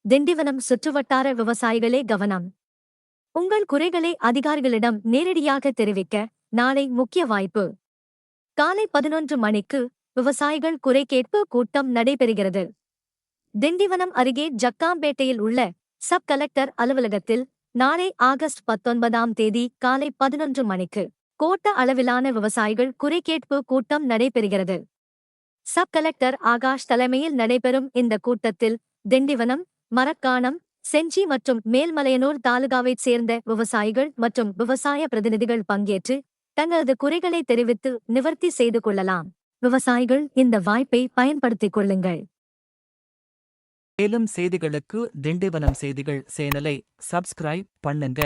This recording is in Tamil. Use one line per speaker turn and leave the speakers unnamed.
திண்டிவனம் சுற்றுவட்டார விவசாயிகளே கவனம். உங்கள் குறைகளை அதிகாரிகளிடம் நேரடியாக தெரிவிக்க நாளை முக்கிய வாய்ப்பு. காலை 11 மணிக்கு விவசாயிகள் குறை கேட்பு கூட்டம் நடைபெறுகிறது. திண்டிவனம் அருகே ஜக்காம்பேட்டையில் உள்ள சப் கலெக்டர் அலுவலகத்தில் நாளை ஆகஸ்ட் 19ஆம் தேதி காலை 11 மணிக்கு கோட்ட அளவிலான விவசாயிகள் குறை கேட்பு கூட்டம் நடைபெறுகிறது. சப் கலெக்டர் ஆகாஷ் தலைமையில் நடைபெறும் இந்த கூட்டத்தில் திண்டிவனம், மரக்காணம், செஞ்சி மற்றும் மேல்மலையனூர் தாலுகாவைச் சேர்ந்த விவசாயிகள் மற்றும் விவசாய பிரதிநிதிகள் பங்கேற்று தங்களது குறைகளை தெரிவித்து நிவர்த்தி செய்து கொள்ளலாம். விவசாயிகள் இந்த வாய்ப்பை பயன்படுத்திக் கொள்ளுங்கள்.
மேலும் செய்திகளுக்கு திண்டிவனம் செய்திகள் சேனலை சப்ஸ்கிரைப் பண்ணுங்க.